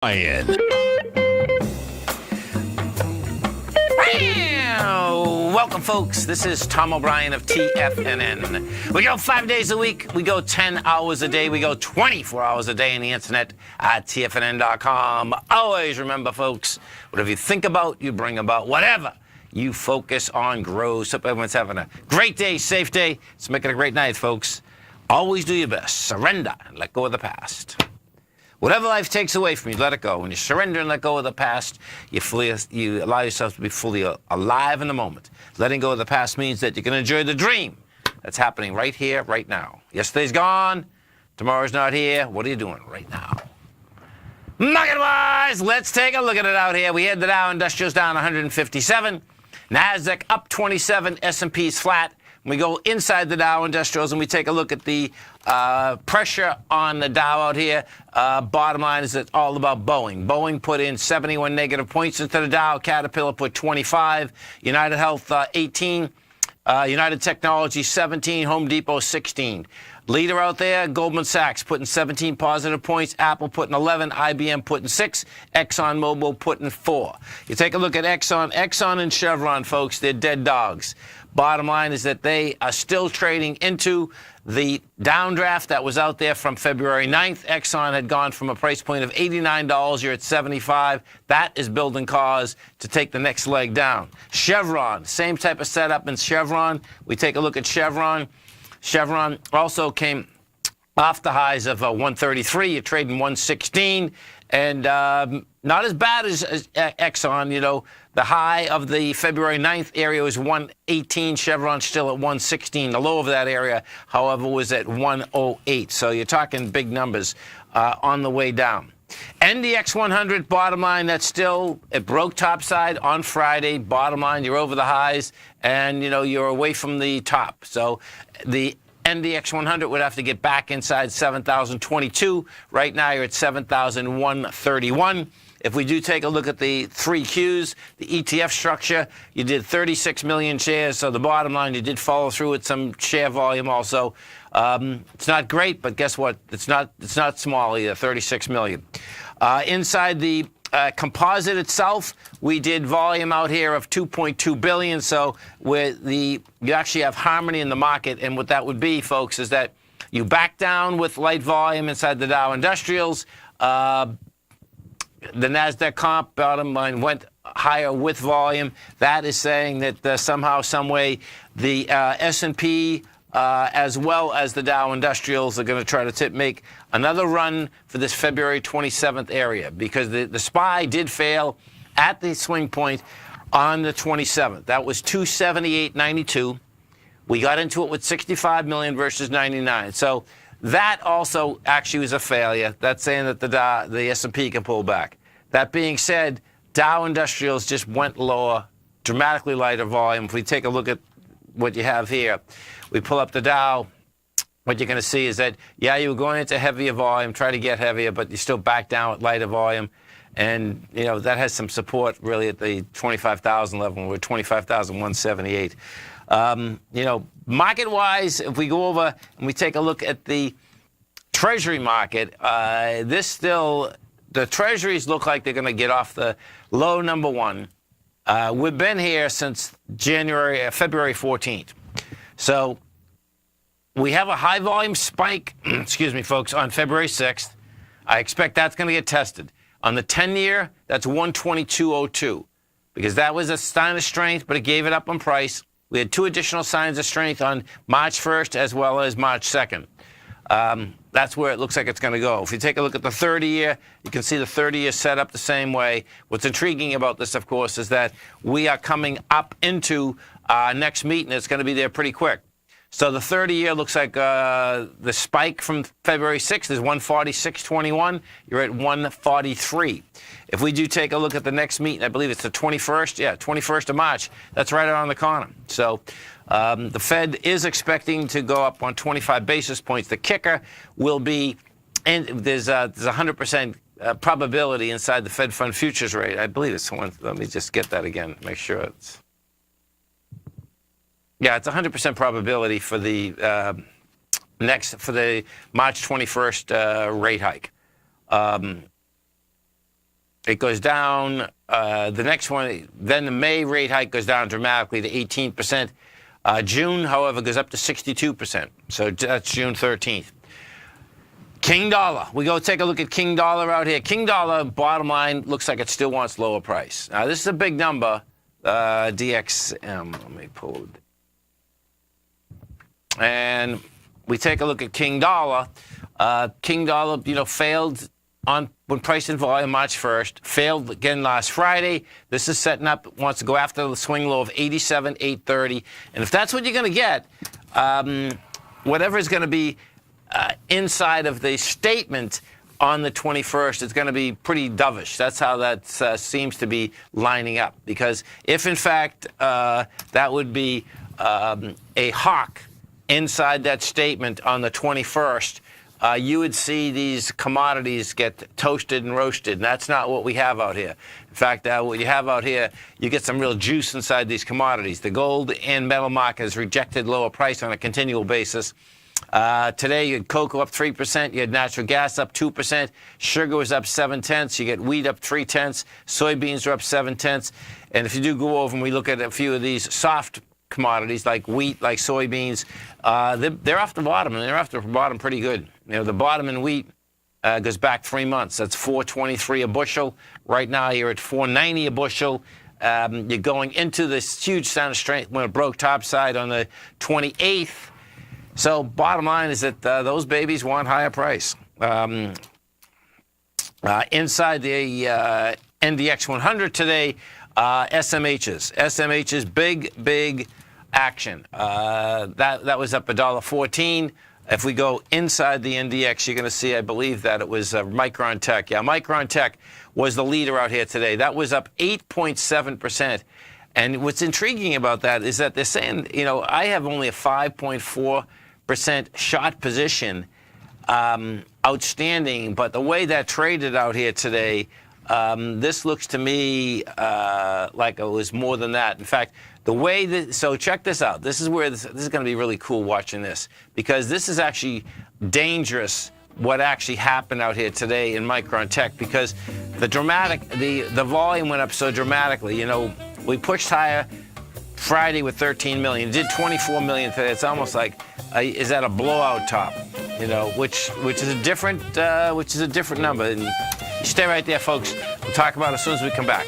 TFNN. Welcome, folks. This is Tom O'Brien of TFNN. We go 5 days a week. We go 10 hours a day. We go 24 hours a day on the internet at TFNN.com. Always remember, folks, whatever you think about, you bring about. Whatever you focus on grows. Hope everyone's having a great day, safe day. Let's make it a great night, folks. Always do your best. Surrender and let go of the past. Whatever life takes away from you, let it go. When you surrender and let go of the past, you allow yourself to be fully alive in the moment. Letting go of the past means that you can enjoy the dream that's happening right here, right now. Yesterday's gone. Tomorrow's not here. What are you doing right now? Market-wise, let's take a look at it out here. We had the Dow Industrials down 157. NASDAQ up 27. S&P's flat. We go inside the Dow Industrials and we take a look at the pressure on the Dow out here. Bottom line is it's all about Boeing. Boeing put in 71 negative points into the Dow. Caterpillar put 25. United Health 18. United Technology 17. Home Depot 16. Leader out there, Goldman Sachs putting 17 positive points. Apple putting 11. IBM putting 6. ExxonMobil putting 4. You take a look at Exxon and Chevron, folks, they're dead dogs. Bottom line is that they are still trading into the downdraft that was out there from February 9th. Exxon had gone from a price point of $89. You're at $75. That is building cause to take the next leg down. Chevron, same type of setup in Chevron. We take a look at Chevron. Chevron also came off the highs of 133. You're trading 116. And not as bad as Exxon, you know. The high of the February 9th area was 118. Chevron still at 116. The low of that area, however, was at 108. So you're talking big numbers on the way down. NDX 100, bottom line, that's still, it broke topside on Friday. Bottom line, you're over the highs, and, you know, you're away from the top. So the NDX 100 would have to get back inside 7,022. Right now, you're at 7,131. If we do take a look at the 3Qs, the ETF structure, you did 36 million shares. So the bottom line, you did follow through with some share volume also. It's not great, but guess what? It's not small either, 36 million. Inside the composite itself, we did volume out here of 2.2 billion. So you actually have harmony in the market. And what that would be, folks, is that you back down with light volume inside the Dow Industrials. The NASDAQ comp bottom line went higher with volume. That is saying that somehow, some way, the S&P as well as the Dow Industrials are going to try to make another run for this February 27th area, because the SPY did fail at the swing point on the 27th. That was 278.92. We got into it with 65 million versus 99. So that also actually was a failure. That's saying that the S&P can pull back. That being said, Dow Industrials just went lower, dramatically lighter volume. If we take a look at what you have here, we pull up the Dow, what you're going to see is that, yeah, you were going into heavier volume, try to get heavier, but you still back down with lighter volume. And, you know, that has some support really at the 25,000 level. We're 25,178. You know, market-wise, if we go over and we take a look at the Treasury market, the Treasuries look like they're going to get off the low number one. We've been here since February 14th. So we have a high volume spike, excuse me, folks, on February 6th. I expect that's going to get tested. On the 10-year, that's 122.02, because that was a sign of strength, but it gave it up on price. We had two additional signs of strength on March 1st as well as March 2nd. That's where it looks like it's going to go. If you take a look at the 30-year, you can see the 30-year set up the same way. What's intriguing about this, of course, is that we are coming up into our next meeting. It's going to be there pretty quick. So the 30-year looks like the spike from February 6th is 146.21. You're at 143. If we do take a look at the next meeting, I believe it's the 21st. Yeah, 21st of March. That's right around the corner. So the Fed is expecting to go up on 25 basis points. The kicker will be, and there's a 100% probability inside the Fed fund futures rate. I believe it's one. Let me just get that again. Make sure it's. Yeah, it's 100% probability for the for the March 21st rate hike. It goes down. The next one, then the May rate hike goes down dramatically to 18%. June, however, goes up to 62%. So that's June 13th. King dollar. We go take a look at King dollar out here. King dollar, bottom line, looks like it still wants lower price. Now, this is a big number. DXM. Let me pull it. And we take a look at King dollar. King dollar, failed on when price and volume March 1st, failed again last Friday. This is setting up, wants to go after the swing low of 87,830. And if that's what you're going to get, whatever is going to be inside of the statement on the 21st, it's going to be pretty dovish. That's how that seems to be lining up. Because if, in fact, that would be a hawk inside that statement on the 21st, you would see these commodities get toasted and roasted, and that's not what we have out here. In fact, what you have out here, you get some real juice inside these commodities. The gold and metal market has rejected lower price on a continual basis. Today, you had cocoa up 3%, you had natural gas up 2%, sugar was up 0.7, you get wheat up 0.3, soybeans are up 0.7, and if you do go over and we look at a few of these soft commodities like wheat, like soybeans, they're off the bottom, and they're off the bottom pretty good. The bottom in wheat goes back 3 months. That's $4.23 a bushel. Right now, you're at $4.90 a bushel. You're going into this huge sign of strength when it broke topside on the 28th. So bottom line is that those babies want higher price. Inside the NDX 100 today, SMHs, big action. That was up $1.14. If we go inside the NDX, you're going to see, I believe, that it was Micron Tech. Yeah, Micron Tech was the leader out here today. That was up 8.7%. And what's intriguing about that is that they're saying, I have only a 5.4% short position outstanding, but the way that traded out here today, this looks to me like it was more than that. In fact, the way that, so check this out. This is where this is going to be really cool watching this, because this is actually dangerous what actually happened out here today in Micron Tech, because the volume went up so dramatically. We pushed higher Friday with 13 million, did 24 million today. It's almost like, is that a blowout top? Which is a different number. And you stay right there, folks. We'll talk about it as soon as we come back.